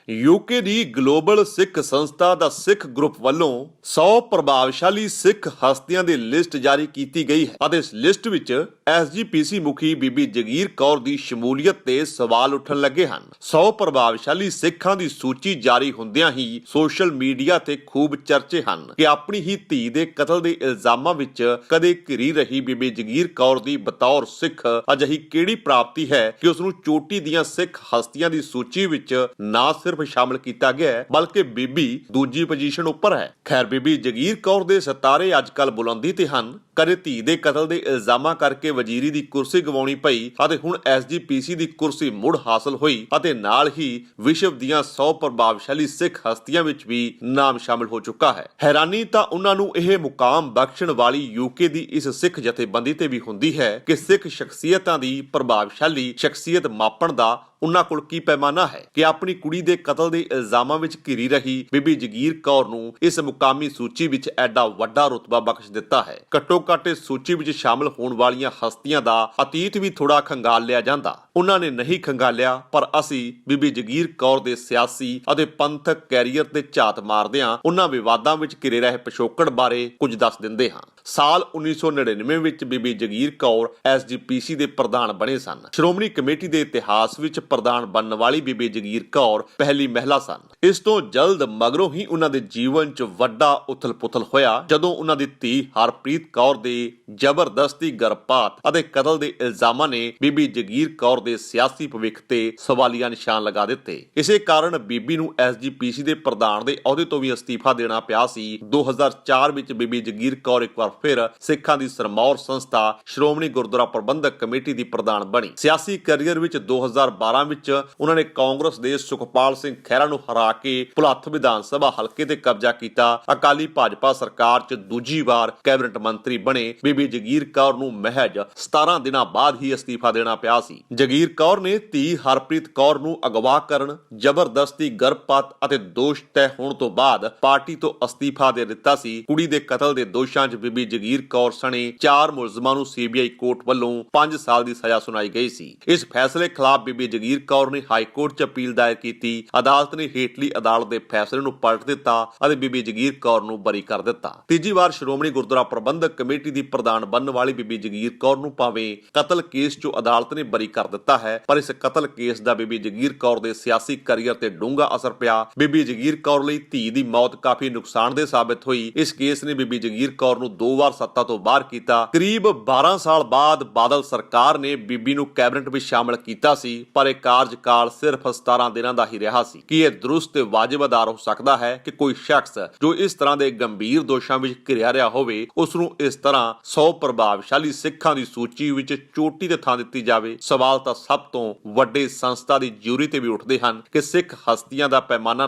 UK दी global Sikh संस्था दा Sikh group ਵੱਲੋਂ 100 ਪ੍ਰਭਾਵਸ਼ਾਲੀ ਸਿੱਖ ਹਸਤੀਆਂ ਦੀ ਲਿਸਟ ਜਾਰੀ ਕੀਤੀ ਗਈ ਹੈ ਅਤੇ ਇਸ ਲਿਸਟ ਵਿੱਚ ਐਸਜੀਪੀਸੀ ਮੁਖੀ ਬੀਬੀ ਜਗੀਰ ਕੌਰ ਦੀ ਸ਼ਮੂਲੀਅਤ ਤੇ ਸਵਾਲ ਉੱਠਣ ਲੱਗੇ ਹਨ। 100 ਪ੍ਰਭਾਵਸ਼ਾਲੀ ਸਿੱਖਾਂ ਦੀ ਸੂਚੀ ਜਾਰੀ ਹੁੰਦਿਆਂ ਹੀ ਸੋਸ਼ਲ ਮੀਡੀਆ ਤੇ ਖੂਬ ਚਰਚੇ ਹਨ ਕਿ ਆਪਣੀ ਹੀ ਧੀ ਦੇ ਕਤਲ ਦੇ ਇਲਜ਼ਾਮਾਂ ਵਿੱਚ ਕਦੇ ਘਿਰੀ ਰਹੀ ਬੀਬੀ ਜਗੀਰ ਕੌਰ ਦੀ ਬਤੌਰ ਸਿੱਖ ਅਜਿਹੀ ਕਿਹੜੀ ਪ੍ਰਾਪਤੀ ਹੈ ਕਿ ਉਸ ਨੂੰ ਚੋਟੀ ਦੀਆਂ ਸਿੱਖ ਹਸਤੀਆਂ ਦੀ ਸੂਚੀ ਵਿੱਚ ਨਾ ਸਿਰਫ ਸ਼ਾਮਲ ਕੀਤਾ ਗਿਆ ਹੈ ਬਲਕਿ ਬੀਬੀ ਦੂਜੀ ਪੋਜੀਸ਼ਨ ਉੱਪਰ ਹੈ। ਖੈਰ ਬੀਬੀ ਜਗੀਰ ਕੌਰ ਦੇ ਸਿਤਾਰੇ ਅੱਜ-ਕੱਲ ਬੁਲੰਦੀ ਤੇ ਹਨ। ਕਦੇ ਧੀ ਦੇ ਕਤਲ ਦੇ ਇਲਜ਼ਾਮਾਂ ਕਰਕੇ ਵਜ਼ੀਰੀ ਦੀ ਕੁਰਸੀ ਗਵਾਉਣੀ ਪਈ ਅਤੇ ਹੁਣ ਐਸਜੀਪੀਸੀ ਦੀ ਕੁਰਸੀ ਮੁੜ ਹਾਸਲ ਹੋਈ ਅਤੇ ਨਾਲ ਹੀ ਵਿਸ਼ਵ ਦੀਆਂ 100 ਪ੍ਰਭਾਵਸ਼ਾਲੀ ਸਿੱਖ ਹਸਤੀਆਂ ਵਿੱਚ ਵੀ ਨਾਮ ਸ਼ਾਮਲ ਹੋ ਚੁੱਕਾ ਹੈ। ਹੈਰਾਨੀ ਤਾਂ ਉਹਨਾਂ ਨੂੰ ਇਹ ਮੁਕਾਮ ਬਖਸ਼ਣ ਵਾਲੀ ਯੂਕੇ ਦੀ ਇਸ ਸਿੱਖ ਜਥੇਬੰਦੀ ਤੇ ਵੀ ਹੁੰਦੀ ਹੈ ਕਿ ਸਿੱਖ ਸ਼ਖਸੀਅਤਾਂ ਦੀ ਪ੍ਰਭਾਵਸ਼ਾਲੀ ਸ਼ਖਸੀਅਤ ਮਾਪਣ ਦਾ ਉਹਨਾਂ ਕੋਲ ਕੀ ਪੈਮਾਨਾ ਹੈ ਕਿ ਆਪਣੀ ਕੁੜੀ ਦੇ ਕਤਲ ਦੇ ਇਲਜ਼ਾਮਾਂ ਵਿੱਚ ਘਿਰੀ ਰਹੀ ਬੀਬੀ ਜਗੀਰ ਕੌਰ ਨੂੰ ਇਸ ਮੁਕਾਮੀ ਸੂਚੀ ਵਿੱਚ ਐਡਾ ਵੱਡਾ ਰੁਤਬਾ ਬਖਸ਼ ਦਿੱਤਾ ਹੈ। ਘੱਟੋ ਘੱਟ ਇਸ ਸੂਚੀ ਵਿੱਚ ਸ਼ਾਮਲ ਹੋਣ ਵਾਲੀਆਂ ਹਸਤੀਆਂ ਦਾ ਅਤੀਤ ਵੀ ਥੋੜਾ ਖੰਗਾਲ ਲਿਆ ਜਾਂਦਾ। ਉਹਨਾਂ ਨੇ ਨਹੀਂ ਖੰਗਾਲਿਆ ਪਰ ਅਸੀਂ ਬੀਬੀ ਜਗੀਰ ਕੌਰ ਦੇ ਸਿਆਸੀ ਅਤੇ ਪੰਥਕ ਕੈਰੀਅਰ ਤੇ ਝਾਤ ਮਾਰਦਿਆਂ ਉਹਨਾਂ ਵਿਵਾਦਾਂ ਵਿੱਚ ਘਿਰੇ ਰਹੇ ਪਿਛੋਕੜ ਬਾਰੇ ਕੁਝ ਦੱਸ ਦਿੰਦੇ ਹਾਂ। ਸਾਲ 1999 ਵਿੱਚ ਬੀਬੀ ਜਗੀਰ ਕੌਰ ਐਸਜੀਪੀਸੀ ਦੇ ਪ੍ਰਧਾਨ ਬਣੇ ਸਨ। ਸ਼੍ਰੋਮਣੀ ਕਮੇਟੀ ਦੇ ਇਤਿਹਾਸ ਵਿੱਚ ਪ੍ਰਧਾਨ ਬਣਨ ਵਾਲੀ ਬੀਬੀ ਜਗੀਰ ਕੌਰ ਪਹਿਲੀ ਮਹਿਲਾ ਸਨ। ਇਸ ਤੋਂ ਜਲਦ ਮਗਰੋਂ ਹੀ ਉਹਨਾਂ ਦੇ ਜੀਵਨ 'ਚ ਵੱਡਾ ਉਥਲ-ਪੁਥਲ ਹੋਇਆ ਜਦੋਂ ਉਹਨਾਂ ਦੀ ਧੀ ਹਰਪ੍ਰੀਤ ਕੌਰ ਦੇ ਜ਼ਬਰਦਸਤੀ ਗਰਭਪਾਤ ਅਤੇ ਕਤਲ ਦੇ ਇਲਜ਼ਾਮਾਂ ਨੇ ਬੀਬੀ ਜਗੀਰ ਕੌਰ ਦੇ ਸਿਆਸੀ ਭਵਿੱਖ ਤੇ ਸਵਾਲੀਆ ਨਿਸ਼ਾਨ ਲਗਾ ਦਿੱਤੇ। ਇਸੇ ਕਾਰਨ ਬੀਬੀ ਨੂੰ ਐਸਜੀਪੀਸੀ ਦੇ ਪ੍ਰਧਾਨ ਦੇ ਅਹੁਦੇ ਤੋਂ ਵੀ ਅਸਤੀਫਾ ਦੇਣਾ ਪਿਆ ਸੀ। 2004 ਵਿੱਚ ਬੀਬੀ ਜਗੀਰ ਕੌਰ ਇੱਕ ਵਾਰ ਫਿਰ ਸਿੱਖਾਂ ਦੀ ਸਰਮੌਰ ਸੰਸਥਾ ਸ਼੍ਰੋਮਣੀ ਗੁਰਦੁਆਰਾ ਪ੍ਰਬੰਧਕ ਕਮੇਟੀ ਦੀ ਪ੍ਰਧਾਨ ਬਣੀ। ਸਿਆਸੀ ਕੈਰੀਅਰ ਵਿੱਚ 2012 ਵਿੱਚ ਉਹਨਾਂ ਨੇ ਕਾਂਗਰਸ ਦੇ ਸੁਖਪਾਲ ਸਿੰਘ ਖਹਿਰਾ ਨੂੰ ਹਰਾ ਕੇ ਭੁਲੱਥ ਵਿਧਾਨ ਸਭਾ ਹਲਕੇ ਤੇ ਕਬਜ਼ਾ ਕੀਤਾ। ਅਕਾਲੀ ਭਾਜਪਾ ਸਰਕਾਰ 'ਚ ਦੂਜੀ ਵਾਰ ਕੈਬਨਿਟ ਮੰਤਰੀ ਬਣੇ। ਬੀਬੀ ਜਗੀਰ ਕੌਰ ਨੂੰ ਮਹਿਜ 17 ਦਿਨਾਂ ਬਾਅਦ ਹੀ ਅਸਤੀਫਾ ਦੇਣਾ ਪਿਆ ਸੀ। ਜਗੀਰ ਕੌਰ ਨੇ ਧੀ ਹਰਪ੍ਰੀਤ ਕੌਰ ਨੂੰ ਅਗਵਾ ਕਰਨ, ਜ਼ਬਰਦਸਤੀ ਗਰਭਪਾਤ ਅਤੇ ਦੋਸ਼ ਤੈਅ ਹੋਣ ਤੋਂ ਬਾਅਦ ਪਾਰਟੀ ਤੋਂ ਅਸਤੀਫਾ ਦੇ ਦਿੱਤਾ ਸੀ। ਕੁੜੀ ਦੇ ਕਤਲ ਦੇ ਦੋਸ਼ਾਂ 'ਚ ਬੀਬੀ ਜਗੀਰ ਕੌਰ ਸਣੇ 4 ਮੁਲਜ਼ਮਾਂ ਨੂੰ ਸੀਬੀਆਈ ਕੋਰਟ ਵੱਲੋਂ 5 ਸਾਲ ਦੀ ਸਜ਼ਾ ਸੁਣਾਈ ਗਈ ਸੀ। ਇਸ ਫੈਸਲੇ ਖਿਲਾਫ ਬੀਬੀ ਜਗੀਰ ਕੌਰ ਨੇ ਹਾਈ ਕੋਰਟ 'ਚ ਅਪੀਲ ਦਾਇਰ ਕੀਤੀ। ਅਦਾਲਤ ਨੇ ਹੇਠਲੀ ਅਦਾਲਤ ਦੇ ਫੈਸਲੇ ਨੂੰ ਪਲਟ ਦਿੱਤਾ ਅਤੇ ਬੀਬੀ ਜਗੀਰ ਕੌਰ ਨੂੰ ਬਰੀ ਕਰ ਦਿੱਤਾ। ਤੀਜੀ ਵਾਰ ਸ਼੍ਰੋਮਣੀ ਗੁਰਦੁਆਰਾ ਪ੍ਰਬੰਧਕ ਕਮੇਟੀ ਦੀ ਪ੍ਰਧਾਨ ਬਣਨ ਵਾਲੀ ਬੀਬੀ ਜਗੀਰ ਕੌਰ ਨੂੰ ਭਾਵੇਂ ਕਤਲ ਕੇਸ 'ਚੋਂ ਅਦਾਲਤ ਨੇ ਬਰੀ ਕਰ ਦਿੱਤਾ ਹੈ ਪਰ ਇਸ ਕਤਲ ਕੇਸ ਦਾ ਬੀਬੀ ਜਗੀਰ ਕੌਰ ਦੇ ਸਿਆਸੀ ਕੈਰੀਅਰ ਤੇ ਡੂੰਘਾ ਅਸਰ ਪਿਆ। ਬੀਬੀ ਜਗੀਰ ਕੌਰ ਲਈ ਧੀ ਦੀ ਮੌਤ ਕਾਫੀ ਨੁਕਸਾਨਦੇਹ ਸਾਬਿਤ ਹੋਈ। ਇਸ ਕੇਸ ਨੇ ਬੀਬੀ ਜਗੀਰ ਕੌਰ ਨੂੰ 2 ਵਾਰ ਸੱਤਾ ਤੋਂ ਬਾਹਰ ਕੀਤਾ। ਕਰੀਬ 12 ਸਾਲ ਬਾਅਦ ਬਾਦਲ ਸਰਕਾਰ ਨੇ ਬੀਬੀ ਨੂੰ ਕੈਬਨਿਟ ਵਿੱਚ ਸ਼ਾਮਲ ਕੀਤਾ ਸੀ ਪਰ ਇਹ ਕਾਰਜਕਾਲ ਸਿਰਫ 17 ਦਿਨਾਂ ਦਾ ਹੀ ਰਿਹਾ ਸੀ। ਕੀ ਇਹ ਦਰੁਸਤ ਤੇ ਵਾਜਬ ਅਦਾਰ ਹੋ ਸਕਦਾ ਹੈ ਕਿ ਕੋਈ ਸ਼ਖਸ ਜੋ ਇਸ ਤਰ੍ਹਾਂ ਦੇ ਗੰਭੀਰ ਦੋਸ਼ਾਂ ਵਿੱਚ ਘਿਰਿਆ ਰਿਹਾ ਹੋਵੇ ਉਸ ਨੂੰ ਇਸ ਤਰ੍ਹਾਂ 100 ਪ੍ਰਭਾਵਸ਼ਾਲੀ ਸਿੱਖਾਂ ਦੀ ਸੂਚੀ ਵਿੱਚ ਚੋਟੀ ਤੇ ਥਾਂ ਦਿੱਤੀ ਜਾਵੇ? ਸਵਾਲ ਤਾਂ ਸਭ ਤੋਂ ਵੱਡੇ ਸੰਸਥਾ ਦੀ ਜਿਊਰੀ ਤੇ ਵੀ ਉੱਠਦੇ ਹਨ ਕਿ ਸਿੱਖ ਹਸਤੀਆਂ ਦਾ ਪੈਮਾਨਾ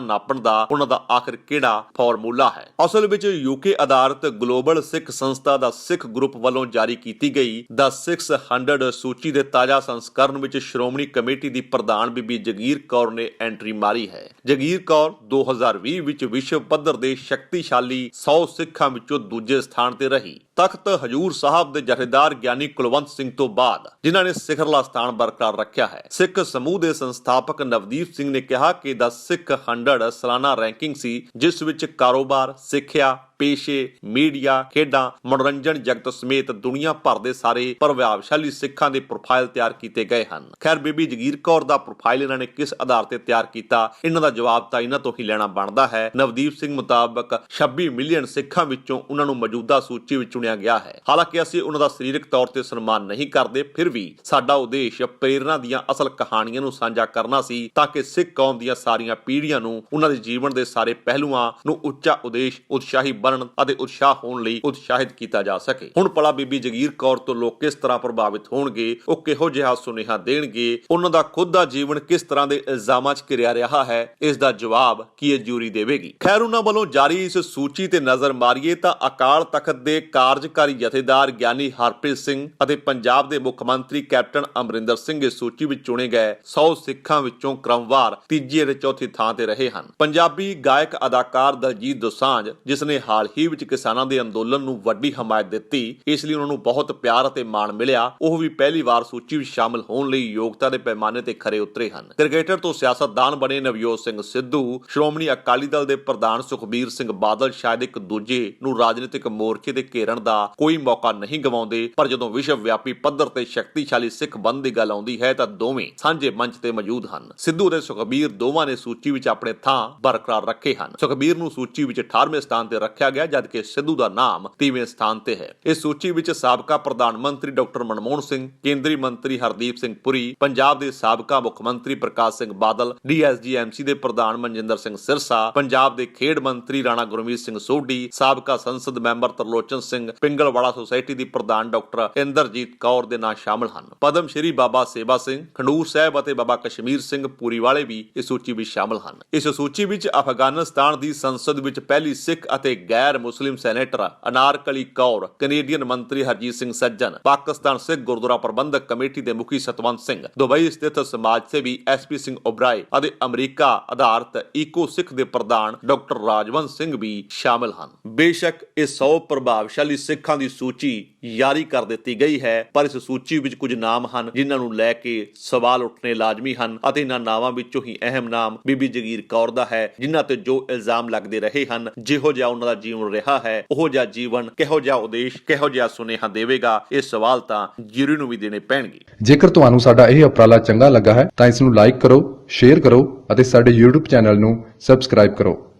ਨਾਪਣ ਦਾ ਉਹਨਾਂ ਦਾ ਆਖਿਰ ਕਿਹੜਾ ਫਾਰਮੂਲਾ ਹੈ। ਅਸਲ ਵਿੱਚ ਯੂਕੇ ਆਧਾਰਿਤ ਗਲੋਬਲ ਸਿੱਖ ਸੰਸਥਾ ਦਾ ਸਿੱਖ ਗਰੁੱਪ ਵੱਲੋਂ ਜਾਰੀ ਕੀਤੀ ਗਈ ਦ 600 ਸੂਚੀ ਦੇ ਤਾਜ਼ਾ ਸੰਸਕਰਣ ਵਿੱਚ ਸ਼੍ਰੋਮਣੀ ਕਮੇਟੀ ਦੀ ਪ੍ਰਧਾਨ ਬੀਬੀ ਜਗੀਰ ਕੌਰ ਨੇ ਐਂਟਰੀ ਮਾਰੀ ਹੈ। ਜਗੀਰ ਕੌਰ 2020 ਵਿੱਚ ਵਿਸ਼ਵ ਪੱਧਰ ਦੇ ਸ਼ਕਤੀਸ਼ਾਲੀ 100 ਸਿੱਖਾਂ ਵਿੱਚੋਂ ਦੂਜੇ ਸਥਾਨ ਤੇ ਰਹੀ। ਤਖਤ ਹਜੂਰ ਸਾਹਿਬ ਦੇ ਜਥੇਦਾਰ ਗਿਆਨੀ ਕੁਲਵੰਤ ਸਿੰਘ ਤੋਂ ਬਾਅਦ ਜਿਨ੍ਹਾਂ ਨੇ ਸਿਖਰਲਾ ਸਥਾਨ ਬਰਕਰਾਰ ਰੱਖਿਆ ਹੈ। ਸਿੱਖ ਸਮੂਹ ਦੇ ਸੰਸਥਾਪਕ ਨਵਦੀਪ ਸਿੰਘ ਨੇ ਕਿਹਾ ਕਿ ਦ 600 ਸਾਲਾਨਾ ਰੈਂਕਿੰਗ ਸੀ ਜਿਸ ਵਿੱਚ ਕਾਰੋਬਾਰ, ਸਿੱਖਿਆ, ਪੇਸ਼ੇ, ਮੀਡੀਆ, ਖੇਡਾਂ, ਮਨੋਰੰਜਨ ਜਗਤ ਸਮੇਤ ਦੁਨੀਆ ਭਰ ਦੇ ਸਾਰੇ ਪ੍ਰਭਾਵਸ਼ਾਲੀ ਸਿੱਖਾਂ ਦੇ ਪ੍ਰੋਫਾਈਲ ਤਿਆਰ ਕੀਤੇ ਗਏ ਹਨ। ਖੈਰ ਬੀਬੀ ਜਗੀਰ ਕੌਰ ਦਾ ਪ੍ਰੋਫਾਈਲ ਇਹਨਾਂ ਨੇ ਕਿਸ ਆਧਾਰ ਤੇ ਤਿਆਰ ਕੀਤਾ, ਇਹਨਾਂ ਦਾ ਜਵਾਬ ਤਾਂ ਇਹਨਾਂ ਤੋਂ ਹੀ ਲੈਣਾ ਬਣਦਾ ਹੈ। ਨਵਦੀਪ ਸਿੰਘ ਮੁਤਾਬਕ 26 ਮਿਲੀਅਨ ਸਿੱਖਾਂ ਵਿੱਚੋਂ ਉਹਨਾਂ ਨੂੰ ਮੌਜੂਦਾ ਸੂਚੀ ਵਿੱਚ ਚੁਣਿਆ ਗਿਆ ਹੈ। ਹਾਲਾਂਕਿ ਅਸੀਂ ਉਹਨਾਂ ਦਾ ਸਰੀਰਕ ਤੌਰ ਤੇ ਸਨਮਾਨ ਨਹੀਂ ਕਰਦੇ, ਫਿਰ ਵੀ ਸਾਡਾ ਉਦੇਸ਼ ਪ੍ਰੇਰਨਾ ਦੀਆਂ ਅਸਲ ਕਹਾਣੀਆਂ ਨੂੰ ਸਾਂਝਾ ਕਰਨਾ ਸੀ ਤਾਂ ਕਿ ਸਿੱਖ ਕੌਮ ਦੀਆਂ ਸਾਰੀਆਂ ਪੀੜ੍ਹੀਆਂ ਨੂੰ ਉਹਨਾਂ ਦੇ ਜੀਵਨ ਦੇ ਸਾਰੇ ਪਹਿਲੂਆਂ ਨੂੰ ਉੱਚਾ ਉਦੇਸ਼ ਉਤਸ਼ਾਹੀ ਬਣਨ ਅਤੇ ਉਤਸ਼ਾਹ ਹੋਣ ਲਈ ਉਤਸ਼ਾਹਿਤ ਕੀਤਾ ਜਾ ਸਕੇ। ਹੁਣ ਭਲਾ ਬੀਬੀ ਜਗੀਰ ਕੌਰ ਤੋਂ ਲੋਕ ਕਿਸ ਤਰ੍ਹਾਂ ਪ੍ਰਭਾਵਿਤ ਹੋਣਗੇ, ਉਹ ਕਿਹੋ ਜਿਹਾ ਸੁਨੇਹਾ ਦੇਣਗੇ, ਉਹਨਾਂ ਦਾ ਖੁਦ ਦਾ ਜੀਵਨ ਕਿਸ ਤਰ੍ਹਾਂ ਦੇ ਇਲਜ਼ਾਮਾਂ 'ਚ ਘਿਰਿਆ ਰਿਹਾ ਹੈ, ਇਸ ਦਾ ਜਵਾਬ ਕੀ ਇਹ ਜਿਊਰੀ ਦੇਵੇਗੀ। ਖੈਰ ਉਹਨਾਂ ਵੱਲੋਂ ਜਾਰੀ ਇਸ ਸੂਚੀ ਤੇ ਨਜ਼ਰ ਮਾਰੀਏ ਤਾਂ ਅਕਾਲ ਤਖਤ ਦੇ ਕਾਰਜਕਾਰੀ ਜਥੇਦਾਰ ਗਿਆਨੀ ਹਰਪ੍ਰੀਤ ਸਿੰਘ ਅਤੇ ਪੰਜਾਬ ਦੇ ਮੁੱਖ ਮੰਤਰੀ ਕੈਪਟਨ ਅਮਰਿੰਦਰ ਸਿੰਘ ਇਸ ਸੂਚੀ ਵਿੱਚ ਚੁਣੇ ਗਏ 100 ਸਿੱਖਾਂ ਵਿੱਚੋਂ ਕ੍ਰਮਵਾਰ ਤੀਜੀ ਅਤੇ ਚੌਥੀ ਥਾਂ ਤੇ ਰਹੇ ਹਨ। ਪੰਜਾਬੀ ਗਾਇਕ ਅਦਾਕਾਰ ਦਲਜੀਤ ਦੋਸਾਂਝ ਜਿਸ ਨੇ ਹਾਲ ਹੀ ਵਿੱਚ ਕਿਸਾਨਾਂ ਦੇ ਅੰਦੋਲਨ ਨੂੰ ਵੱਡੀ ਹਮਾਇਤ ਦਿੱਤੀ, ਇਸ ਲਈ ਉਹਨਾਂ ਨੂੰ ਬਹੁਤ ਪਿਆਰ ਅਤੇ ਮਾਣ ਮਿਲਿਆ। ਉਹ ਵੀ ਪਹਿਲੀ ਵਾਰ ਸੂਚੀ ਵਿੱਚ ਸ਼ਾਮਲ ਹੋਣ ਲਈ ਯੋਗਤਾ ਦੇ ਪੈਮਾਨੇ ਤੇ ਖਰੇ ਉਤਰੇ ਹਨ। ਕ੍ਰਿਕਟਰ ਤੋਂ ਸਿਆਸਤਦਾਨ ਬਣੇ ਨਵਜੋਤ ਸਿੰਘ ਸਿੱਧੂ, ਸ਼੍ਰੋਮਣੀ ਅਕਾਲੀ ਦਲ ਦੇ ਪ੍ਰਧਾਨ ਸੁਖਬੀਰ ਸਿੰਘ ਬਾਦਲ ਸ਼ਾਇਦ ਇੱਕ ਦੂਜੇ ਨੂੰ ਰਾਜਨੀਤਿਕ ਮੋਰਚੇ ਦੇ ਘੇਰਨ ਦਾ ਕੋਈ ਮੌਕਾ ਨਹੀਂ ਗਵਾਉਂਦੇ, ਪਰ ਜਦੋਂ ਵਿਸ਼ਵ ਵਿਆਪੀ ਪੱਧਰ ਤੇ ਸ਼ਕਤੀਸ਼ਾਲੀ ਸਿੱਖ ਬੰਦ ਦੀ ਗੱਲ ਆਉਂਦੀ ਹੈ ਤਾਂ ਦੋਵੇਂ ਸਾਂਝੇ ਮੰਚ ਤੇ ਮੌਜੂਦ ਹਨ। ਸਿੱਧੂ ਅਤੇ ਸੁਖਬੀਰ ਦੋਵਾਂ ਨੇ ਸੂਚੀ ਵਿੱਚ ਆਪਣੇ ਥਾਂ ਬਰਕਰਾਰ ਰੱਖੇ ਹਨ। ਸੁਖਬੀਰ ਨੂੰ ਸੂਚੀ ਵਿੱਚ 18ਵੇਂ ਸਥਾਨ ਤੇ ਰੱਖਿਆ ਗਿਆ, ਜਦਕਿ ਸਿੱਧੂ ਦਾ ਨਾਮ 30ਵੇਂ ਸਥਾਨ ਤੇ ਹੈ। ਇਸ ਸੂਚੀ ਵਿੱਚ ਸਾਬਕਾ ਪ੍ਰਧਾਨ ਮੰਤਰੀ ਡਾਕਟਰ ਮਨਮੋਹਨ ਸਿੰਘ, ਕੇਂਦਰੀ ਮੰਤਰੀ ਹਰਦੀਪ ਸਿੰਘ ਪੁਰੀ, ਪੰਜਾਬ ਦੇ ਸਾਬਕਾ ਮੁੱਖ ਮੰਤਰੀ ਪ੍ਰਕਾਸ਼ ਸਿੰਘ ਬਾਦਲ, ਡੀਐਸਜੀਐਮਸੀ ਦੇ ਪ੍ਰਧਾਨ ਮਨਜਿੰਦਰ ਸਿੰਘ ਸਿਰਸਾ, ਪੰਜਾਬ ਦੇ ਖੇਡ ਮੰਤਰੀ ਰਾਣਾ ਗੁਰਮੀਤ ਸਿੰਘ ਸੋਢੀ, ਸਾਬਕਾ ਸੰਸਦ ਮੈਂਬਰ ਤਰਲੋਚਨ ਸਿੰਘ, ਪਿੰਗਲਵਾੜਾ ਸੁਸਾਇਟੀ ਦੀ ਪ੍ਰਧਾਨ ਡਾਕਟਰ ਇੰਦਰਜੀਤ ਕੌਰ ਦੇ ਨਾਂ ਸ਼ਾਮਲ ਹਨ। ਪਦਮ ਸ਼੍ਰੀ ਬਾਬਾ ਸੇਵਾ ਸਿੰਘ, ਖੰਡੂਰ ਸਾਹਿਬ ਅਤੇ ਬਾਬਾ ਕਸ਼ਮੀਰ ਸਿੰਘ ਪੂਰੀਵਾਲੇ ਵੀ ਇਸ ਸੂਚੀ ਵਿੱਚ ਸ਼ਾਮਲ ਹਨ। ਇਸ ਸੂਚੀ ਵਿੱਚ ਅਫਗਾਨਿਸਤਾਨ ਦੀ ਸੰਸਦ ਵਿੱਚ ਪਹਿਲੀ ਸਿੱਖ ਅਤੇ ਗੈਰ ਮੁਸਲਿਮ ਸੈਨੇਟਰ ਅਨਾਰਕਲੀ ਕੌਰ, ਕੈਨੇਡੀਅਨ ਮੰਤਰੀ ਹਰਜੀਤ ਸਿੰਘ ਸੱਜਣ, ਪਾਕਿਸਤਾਨ ਸਿੱਖ ਗੁਰਦੁਆਰਾ ਪ੍ਰਬੰਧਕ ਕਮੇਟੀ ਦੇ ਮੁਖੀ ਸਤਵੰਤ ਸਿੰਘ, ਦੁਬਈ ਸਥਿਤ ਸਮਾਜ ਸੇਵੀ ਐਸਪੀ ਸਿੰਘ ਓਬਰਾਏ ਅਤੇ ਅਮਰੀਕਾ ਆਧਾਰਿਤ ਈਕੋ ਸਿੱਖ ਦੇ ਪ੍ਰਧਾਨ ਡਾਕਟਰ ਰਾਜਵੰਤ ਸਿੰਘ ਵੀ ਸ਼ਾਮਲ ਹਨ। ਬੇਸ਼ੱਕ ਇਹ 100 ਪ੍ਰਭਾਵਸ਼ਾਲੀ ਸਿੱਖਾਂ ਦੀ ਸੂਚੀ ਜਾਰੀ ਕਰ ਦਿੱਤੀ ਗਈ ਹੈ, ਪਰ ਇਸ ਸੂਚੀ ਵਿੱਚ ਕੁਝ ਨਾਮ ਹਨ ਜਿਨ੍ਹਾਂ ਨੂੰ ਲੈ ਕੇ ਸਵਾਲ ਉੱਠਣੇ ਲਾਜ਼ਮੀ ਹਨ ਅਤੇ ਇਹਨਾਂ ਨਾਵਾਂ ਵਿੱਚੋਂ ਹੀ ਅਹਿਮ ਨਾਮ ਬੀਬੀ ਜਗੀਰ ਕੌਰ ਦਾ ਹੈ, ਜਿਨ੍ਹਾਂ ਤੇ ਜੋ ਇਲਜ਼ਾਮ ਲੱਗਦੇ ਰਹੇ ਹਨ, ਜਿਹੋ ਜਿਹਾ ਉਹਨਾਂ ਦਾ ਜੀਵਨ ਰਿਹਾ ਹੈ, ਉਹੋ ਜਿਹਾ ਜੀਵਨ ਕਿਹੋ ਜਿਹਾ ਉਦੇਸ਼, ਕਿਹੋ ਜਿਹਾ ਸੁਨੇਹਾ ਦੇਵੇਗਾ, ਇਹ ਸਵਾਲ ਤਾਂ ਜੂਰੀ ਨੂੰ ਵੀ ਦੇਣੇ ਪੈਣਗੇ। ਜੇਕਰ ਤੁਹਾਨੂੰ ਸਾਡਾ ਇਹ ਉਪਰਾਲਾ ਚੰਗਾ ਲੱਗਾ ਹੈ ਤਾਂ ਇਸ ਨੂੰ ਲਾਈਕ ਕਰੋ, ਸ਼ੇਅਰ ਕਰੋ ਅਤੇ ਸਾਡੇ YouTube ਚੈਨਲ ਨੂੰ ਸਬਸਕ੍ਰਾਈਬ ਕਰੋ।